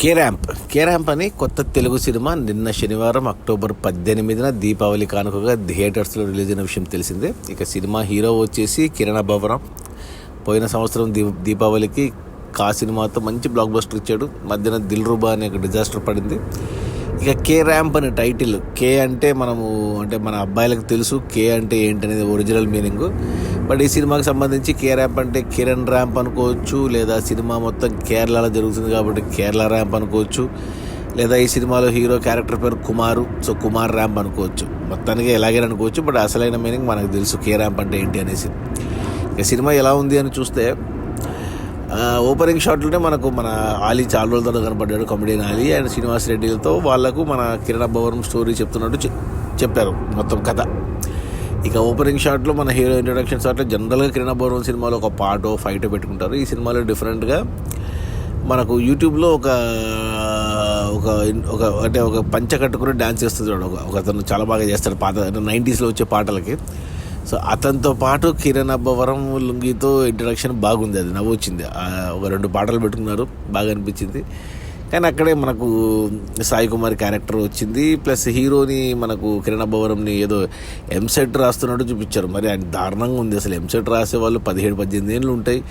K ramp అని కొత్త Telugu cinema నిన్న శనివారం అక్టోబర్ 18న దీపావళి కానుకగా థియేటర్స్లో రిలీజ్ అయిన విషయం తెలిసిందే. ఇక సినిమా హీరో వచ్చేసి కిరణ్ అబ్బవరం. పోయిన సంవత్సరం దీపావళికి కా సినిమాతో మంచి బ్లాక్ బస్టర్ ఇచ్చాడు. మధ్యన దిల్ రుబా అనే ఒక డిజాస్టర్ పడింది. ఇక కే ర్యాంప్ అనే టైటిల్, కే అంటే మన అబ్బాయిలకు తెలుసు కే అంటే ఏంటనేది ఒరిజినల్ మీనింగ్. బట్ ఈ సినిమాకి సంబంధించి కే ర్యాంప్ అంటే కిరణ్ ర్యాంప్ అనుకోవచ్చు, లేదా సినిమా మొత్తం కేరళలో జరుగుతుంది కాబట్టి కేరళ ర్యాంప్ అనుకోవచ్చు, లేదా ఈ సినిమాలో హీరో క్యారెక్టర్ పేరు కుమారు, సో కుమార్ ర్యాంప్ అనుకోవచ్చు. మొత్తానికి ఎలాగైనా అనుకోవచ్చు, బట్ అసలైన మీనింగ్ మనకు తెలుసు కే ర్యాంప్ అంటే ఏంటి అనేసి. ఇక సినిమా ఎలా ఉంది అని చూస్తే ఓపెనింగ్ షాట్లోనే మనకు మన ఆలీ చాలా రోజులతో కనపడ్డాడు, కమెడియన్ ఆలీ అండ్ శ్రీనివాస్ రెడ్డిలతో వాళ్ళకు మన కిరణ్ అబ్బవరం స్టోరీ చెప్తున్నట్టు చెప్పారు మొత్తం కథ. ఇక ఓపెనింగ్ షాట్లో మన హీరో ఇంట్రొడక్షన్ షాట్లో జనరల్గా కిరణ్ అబ్బవరం సినిమాలో ఒక పాటో ఫైటో పెట్టుకుంటారు. ఈ సినిమాలో డిఫరెంట్గా మనకు యూట్యూబ్లో ఒక పంచ కట్టుకుని డ్యాన్స్ చేస్తుంది చూడండి, ఒక అతను చాలా బాగా చేస్తాడు పాత 90sలో వచ్చే పాటలకి. సో అతనితో పాటు కిరణ్ అబ్బవరం లుంగితో ఇంట్రడక్షన్ బాగుంది, అది నవ్వు వచ్చింది. ఒక 2 పాటలు పెట్టుకున్నారు, బాగా అనిపించింది. కానీ అక్కడే మనకు సాయి కుమార్ క్యారెక్టర్ వచ్చింది, ప్లస్ హీరోని మనకు కిరణ్ అబ్బవరంని ఏదో ఎంసెట్ రాస్తున్నట్టు చూపించారు. మరి ఆయన దారుణంగా ఉంది అసలు. ఎంసెట్ రాసే వాళ్ళు 17-18 ఏళ్ళు ఉంటాయి,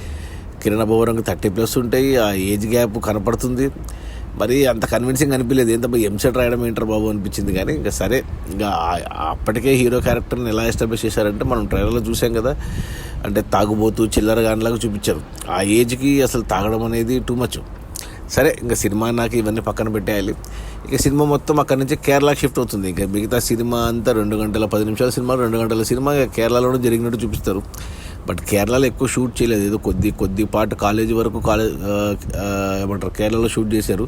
కిరణ్ అబ్బవరంకి 30+ ఉంటాయి. ఆ ఏజ్ గ్యాప్ కనపడుతుంది. మరి అంత కన్విన్సింగ్ అనిపించలేదు. ఎంత ఎంసెట్ రాయడం ఏంటర్ బాబు అనిపించింది. కానీ ఇంకా సరే, ఇంకా అప్పటికే హీరో క్యారెక్టర్ని ఎలా ఎస్టాబ్లిష్ చేశారంటే మనం ట్రైలర్లో చూసాం కదా, అంటే తాగుబోతూ చిల్లర గానిలాగా చూపించారు. ఆ ఏజ్కి అసలు తాగడం అనేది టూ మచ్. సరే, ఇంకా సినిమా నాకు ఇవన్నీ పక్కన పెట్టేయాలి. ఇక సినిమా మొత్తం అక్కడి నుంచి కేరళకి షిఫ్ట్ అవుతుంది. ఇంకా మిగతా సినిమా అంతా 2 గంటల 10 నిమిషాల సినిమా, 2 గంటల సినిమా కేరళలోనే జరిగినట్టు చూపిస్తారు. బట్ కేరళలో ఎక్కువ షూట్ చేయలేదు, ఏదో కొద్ది పాటు కాలేజీ వరకు కేరళలో షూట్ చేశారు.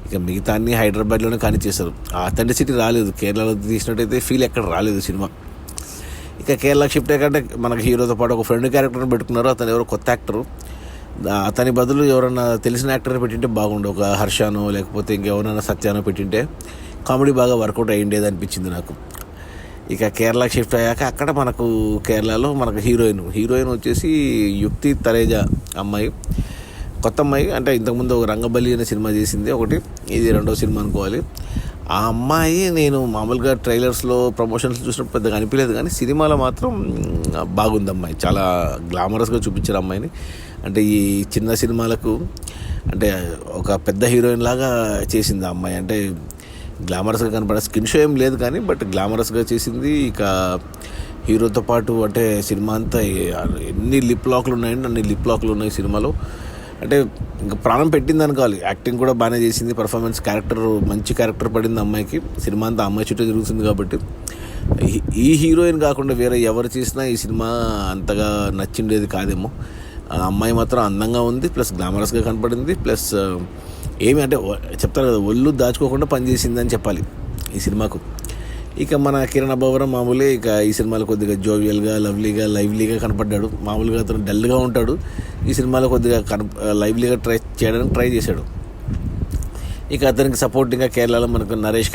ఇక మిగతా అన్ని హైదరాబాద్లోనే కానిచ్చేశారు. ఆ అథెంటిసిటీ రాలేదు, కేరళలో తీసినట్టయితే ఫీల్ ఎక్కడ రాలేదు సినిమా. ఇక కేరళకి షిఫ్ట్ అయ్యాకంటే మనకు హీరోతో పాటు ఒక ఫ్రెండ్ క్యారెక్టర్ని పెట్టుకున్నారు. అతను ఎవరో కొత్త యాక్టరు. అతని బదులు ఎవరన్నా తెలిసిన యాక్టర్ని పెట్టింటే బాగుండు, ఒక హర్షానో లేకపోతే ఇంకెవరైనా సత్యానో పెట్టింటే కామెడీ బాగా వర్కౌట్ అయ్యిండేది అనిపించింది నాకు. ఇక కేరళకి షిఫ్ట్ అయ్యాక అక్కడ మనకు కేరళలో మనకు హీరోయిన్ వచ్చేసి యుక్తి తరేజా అమ్మాయి, కొత్త అమ్మాయి. అంటే ఇంతకుముందు ఒక రంగబలి అనే సినిమా చేసింది ఒకటి, ఇది 2వ సినిమా అనుకోవాలి. ఆ అమ్మాయి నేను మామూలుగా ట్రైలర్స్లో ప్రమోషన్స్ చూసినప్పుడు పెద్దగా అనిపించలేదు, కానీ సినిమాలో మాత్రం బాగుంది. అమ్మాయి చాలా గ్లామరస్గా చూపించారు అమ్మాయిని. అంటే ఈ చిన్న సినిమాలకు అంటే ఒక పెద్ద హీరోయిన్ లాగా చేసింది ఆ అమ్మాయి. అంటే గ్లామరస్గా కనపడే స్కిన్ షో ఏం లేదు కానీ, బట్ గ్లామరస్గా చేసింది. ఇక హీరోతో పాటు అంటే సినిమా అంతా ఎన్ని లిప్ లాక్లు ఉన్నాయండి, అన్ని లిప్ లాక్లు ఉన్నాయి సినిమాలో. అంటే ఇంకా ప్రాణం పెట్టింది అనుకోవాలి. యాక్టింగ్ కూడా బాగానే చేసింది, పర్ఫార్మెన్స్ మంచి క్యారెక్టర్ పడింది అమ్మాయికి. సినిమా అంతా అమ్మాయి చుట్టూ జరుగుతుంది కాబట్టి ఈ హీరోయిన్ కాకుండా వేరే ఎవరు చేసినా ఈ సినిమా అంతగా నచ్చిండేది కాదేమో. ఆ అమ్మాయి మాత్రం అందంగా ఉంది, ప్లస్ గ్లామరస్గా కనపడింది, ప్లస్ ఏమి అంటే చెప్తారు కదా, ఒళ్ళు దాచుకోకుండా పనిచేసిందని చెప్పాలి ఈ సినిమాకు. ఇక మన కిరణ్ అబ్బవరం మామూలే. ఇక ఈ సినిమాలో కొద్దిగా జోవియల్గా, లైవ్లీగా కనపడ్డాడు. మామూలుగా అతను డల్గా ఉంటాడు, ఈ సినిమాలో కొద్దిగా లైవ్లీగా ట్రై చేశాడు. ఇక అతనికి సపోర్టింగ్గా కేరళలో మనకు నరేష్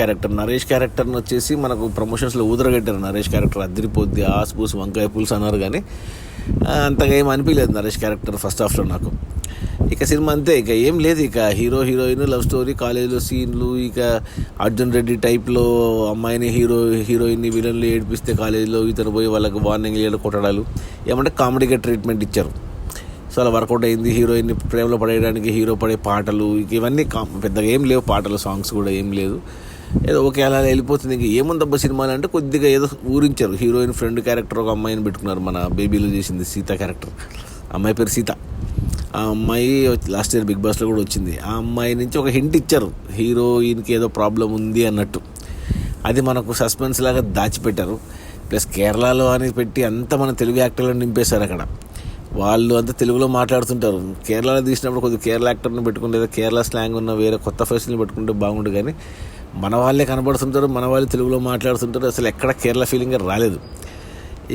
క్యారెక్టర్ని వచ్చేసి మనకు ప్రమోషన్స్లో ఊదరగట్టారు. నరేష్ క్యారెక్టర్ అదిరిపోద్ది, ఆస్పూస్ వంకాయ పులుసు అన్నారు, కానీ అంతగా ఏం అనిపించలేదు నరేష్ క్యారెక్టర్ ఫస్ట్ హాఫ్లో నాకు. ఇక సినిమా అంతే, ఇక ఏం లేదు. ఇక హీరోయిన్ లవ్ స్టోరీ, కాలేజీలో సీన్లు, ఇక అర్జున్ రెడ్డి టైప్లో అమ్మాయిని హీరోయిన్ని విలన్లు ఏడిపిస్తే కాలేజీలో ఇతను పోయి వాళ్ళకి వార్నింగ్ ఇవ్వడం, కొట్టడాలు, ఏమంటే కామెడీగా ట్రీట్మెంట్ ఇచ్చారు. సో అలా వర్కౌట్ అయింది. హీరోయిన్ని ప్రేమలో పడేయడానికి హీరో పడే పాటలు, ఇక ఇవన్నీ పెద్దగా ఏం లేవు, పాటలు సాంగ్స్ కూడా ఏం లేదు, ఏదో ఓకే అలా వెళ్ళిపోతుంది. ఇంక ఏముందబ్బా సినిమాలు అంటే కొద్దిగా ఏదో ఊరించారు. హీరోయిన్ ఫ్రెండ్ క్యారెక్టర్ ఒక అమ్మాయిని పెట్టుకున్నారు, మన బేబీలో చేసింది సీత క్యారెక్టర్, అమ్మాయి పేరు సీత. ఆ అమ్మాయి లాస్ట్ ఇయర్ బిగ్ బాస్లో కూడా వచ్చింది. ఆ అమ్మాయి నుంచి ఒక హింట్ ఇచ్చారు, హీరోయిన్కి ఏదో ప్రాబ్లం ఉంది అన్నట్టు. అది మనకు సస్పెన్స్ లాగా దాచిపెట్టారు. ప్లస్ కేరళలో అని పెట్టి అంతా మన తెలుగు యాక్టర్లను నింపేశారు. అక్కడ వాళ్ళు అంతా తెలుగులో మాట్లాడుతుంటారు. కేరళలో తీసినప్పుడు కొద్దిగా కేరళ యాక్టర్ని పెట్టుకుంటే, లేదా కేరళ స్లాంగ్ ఉన్న వేరే కొత్త ఫేస్ని పెట్టుకుంటే బాగుండు, కానీ మన వాళ్ళే కనబడుతుంటారు, మన వాళ్ళు తెలుగులో మాట్లాడుతుంటారు. అసలు ఎక్కడ కేరళ ఫీలింగ్ రాలేదు.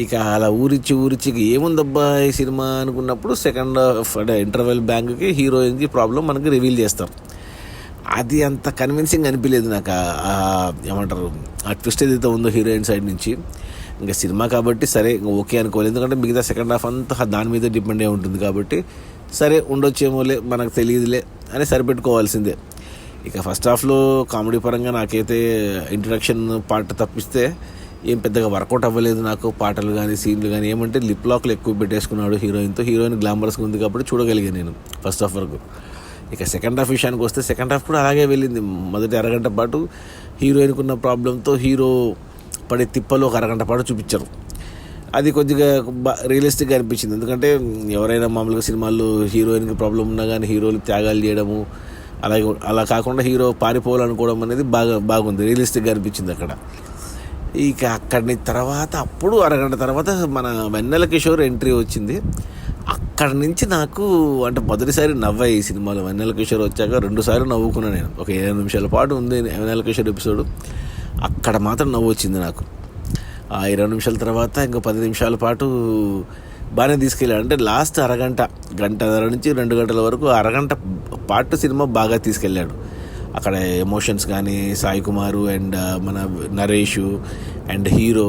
ఇక అలా ఊరిచ్చి ఏముందబ్బా ఈ సినిమా అనుకున్నప్పుడు సెకండ్ హాఫ్ అంటే ఇంటర్వెల్ బ్యాంక్కి హీరోయిన్కి ప్రాబ్లం మనకి రివీల్ చేస్తారు. అది అంత కన్విన్సింగ్ అనిపించలేదు నాకు. ఏమంటారు, ఆ ట్విస్ట్ ఏదైతే ఉందో హీరోయిన్ సైడ్ నుంచి. ఇంకా సినిమా కాబట్టి సరే ఓకే అనుకోవాలి, ఎందుకంటే మిగతా సెకండ్ హాఫ్ అంతా దాని మీద డిపెండ్ అయి ఉంటుంది కాబట్టి సరే ఉండొచ్చేమోలే మనకు తెలియదులే అని సరిపెట్టుకోవాల్సిందే. ఇక ఫస్ట్ హాఫ్లో కామెడీ పరంగా నాకైతే ఇంట్రడక్షన్ పార్ట్ తప్పిస్తే ఏం పెద్దగా వర్కౌట్ అవ్వలేదు నాకు. పాటలు కానీ సీన్లు కానీ ఏమంటే లిప్ లాక్లు ఎక్కువ పెట్టేసుకున్నాడు హీరోయిన్తో. హీరోయిన్ గ్లామరస్గా ఉంది కాబట్టి చూడగలిగాను నేను ఫస్ట్ హాఫ్ వరకు. ఇక సెకండ్ హాఫ్ విషయానికి వస్తే సెకండ్ హాఫ్ కూడా అలాగే వెళ్ళింది. మొదటి అరగంట పాటు హీరోయిన్కి ఉన్న ప్రాబ్లంతో హీరో పడే తిప్పలు ఒక అరగంట పాటు చూపించారు. అది కొద్దిగా రియలిస్టిక్గా అనిపించింది. ఎందుకంటే ఎవరైనా మామూలుగా సినిమాల్లో హీరోయిన్కి ప్రాబ్లం ఉన్నా కానీ హీరోలు త్యాగాలు చేయడము, అలాగే అలా కాకుండా హీరో పారిపోవాలనుకోవడం అనేది బాగుంది, రియలిస్టిక్గా అనిపించింది అక్కడ. ఇక అక్కడి తర్వాత అప్పుడు అరగంట తర్వాత మన వెన్నెల కిషోర్ ఎంట్రీ వచ్చింది. అక్కడి నుంచి నాకు అంటే మొదటిసారి నవ్వాయి ఈ సినిమాలో. వెన్నెల కిషోర్ వచ్చాక 2 సార్లు నవ్వుకున్నాను నేను. ఒక 7 నిమిషాల పాటు ఉంది వెన్నెల కిషోర్ ఎపిసోడ్. అక్కడ మాత్రం నవ్వు వచ్చింది నాకు. ఆ 20 నిమిషాల తర్వాత ఇంకో 10 నిమిషాల పాటు బాగానే తీసుకెళ్ళాడు. అంటే లాస్ట్ గంటన్నర నుంచి 2 గంటల వరకు అరగంట పాటు సినిమా బాగా తీసుకెళ్ళాడు. అక్కడ ఎమోషన్స్ కానీ సాయి కుమారు అండ్ మన నరేష్ అండ్ హీరో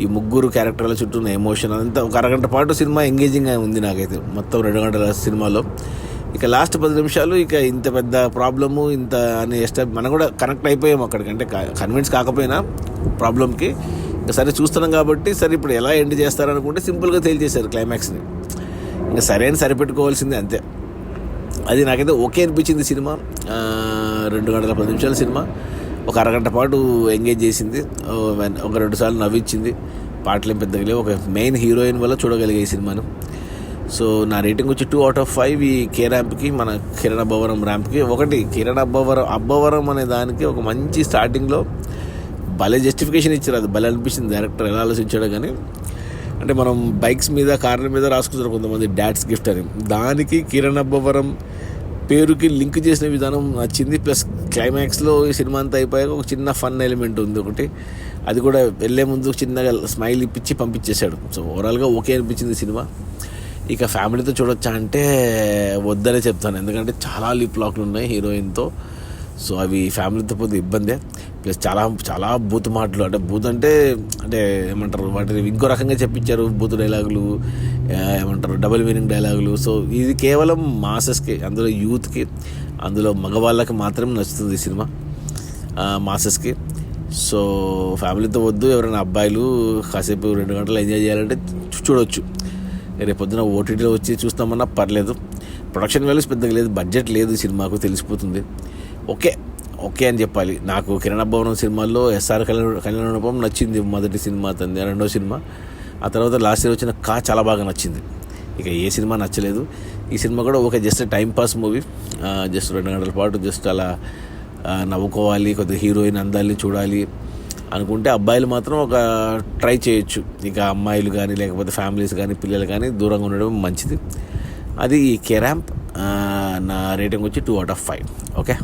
ఈ ముగ్గురు క్యారెక్టర్ల చుట్టూ ఉన్న ఎమోషన్ అంతా ఒక అరగంట పాటు సినిమా ఎంగేజింగ్గా ఉంది నాకైతే మొత్తం 2 గంటల సినిమాలో. ఇక లాస్ట్ 10 నిమిషాలు ఇక ఇంత పెద్ద ప్రాబ్లము ఇంత అని మనం కూడా కనెక్ట్ అయిపోయాము అక్కడికి. అంటే కన్విన్స్ కాకపోయినా ప్రాబ్లంకి ఇంకా సరే చూస్తున్నాం కాబట్టి సరే ఇప్పుడు ఎలా ఎండ్ చేస్తారనుకుంటే సింపుల్గా తేల్చేశారు క్లైమాక్స్ని. ఇంకా సరే అని సరిపెట్టుకోవాల్సిందే అంతే. అది నాకైతే ఓకే అనిపించింది సినిమా. 2 గంటల 10 నిమిషాల సినిమా ఒక అరగంట పాటు ఎంగేజ్ చేసింది. ఒక 2 సార్లు నవ్వించింది. పాటలు ఏం పెద్దగా లేవు. ఒక మెయిన్ హీరోయిన్ వల్ల చూడగలిగే ఈ సినిమాను. సో నా రేటింగ్ వచ్చి 2/5. ఈ కే ర్యాంప్కి మన కిరణ్ అబ్బవరం ర్యాంప్కి. ఒకటి కిరణ్ అబ్బవరం అనే దానికి ఒక మంచి స్టార్టింగ్లో భలే జస్టిఫికేషన్ ఇచ్చారు. అది భలే అనిపించింది. డైరెక్టర్ ఎలా ఆలోచించాడో కానీ అంటే మనం బైక్స్ మీద కార్ల మీద రాసుకుంటారు కొంతమంది డాడ్స్ గిఫ్ట్ అని. దానికి కిరణ్ అబ్బవరం పేరుకి లింక్ చేసిన విధానం నచ్చింది. ప్లస్ క్లైమాక్స్లో ఈ సినిమా అంతా అయిపోయాక ఒక చిన్న ఫన్ ఎలిమెంట్ ఉంది ఒకటి. అది కూడా వెళ్ళే ముందు చిన్నగా స్మైల్ ఇప్పించి పంపించేశాడు. సో ఓవరాల్గా ఓకే అనిపించింది సినిమా. ఇక ఫ్యామిలీతో చూడొచ్చా అంటే వద్దనే చెప్తాను. ఎందుకంటే చాలా లిప్ లాక్లు ఉన్నాయి హీరోయిన్తో. సో అవి ఫ్యామిలీతో పోతే ఇబ్బందే. ప్లస్ చాలా బూత్ మాటలు, అంటే బూత్ అంటే ఏమంటారు వాటిని ఇంకో రకంగా చెప్పించారు. బూత్ డైలాగులు ఏమంటారు డబుల్ మీనింగ్ డైలాగులు. సో ఇది కేవలం మాసెస్కి, అందులో యూత్కి, అందులో మగవాళ్ళకి మాత్రమే నచ్చుతుంది ఈ సినిమా, మాసెస్కి. సో ఫ్యామిలీతో వద్దు. ఎవరైనా అబ్బాయిలు కాసేపు 2 గంటలు ఎంజాయ్ చేయాలంటే చూడవచ్చు. రేపు పొద్దున ఓటీటీలో వచ్చి చూస్తామన్నా పర్లేదు. ప్రొడక్షన్ వాల్యూస్ పెద్దగా లేదు, బడ్జెట్ లేదు సినిమాకు, తెలిసిపోతుంది. ఓకే అని చెప్పాలి. నాకు కిరణ్ అబ్బవరం సినిమాల్లో ఎస్ఆర్ కళ్యాణోపం నచ్చింది. మొదటి సినిమా తంది, 2వ సినిమా. ఆ తర్వాత లాస్ట్ ఇయర్ వచ్చిన చాలా బాగా నచ్చింది. ఇక ఏ సినిమా నచ్చలేదు. ఈ సినిమా కూడా okay, just time pass movie. Just 2 గంటల పాటు జస్ట్ అలా నవ్వుకోవాలి, కొద్దిగా హీరోయిన్ అందాల్ని చూడాలి అనుకుంటే అబ్బాయిలు మాత్రం ఒక ట్రై చేయొచ్చు. ఇక అమ్మాయిలు కానీ లేకపోతే ఫ్యామిలీస్ కానీ పిల్లలు కానీ దూరంగా ఉండడం మంచిది. అది ఈ కే ర్యాంప్. నా రేటింగ్ వచ్చి 2/5. ఓకే.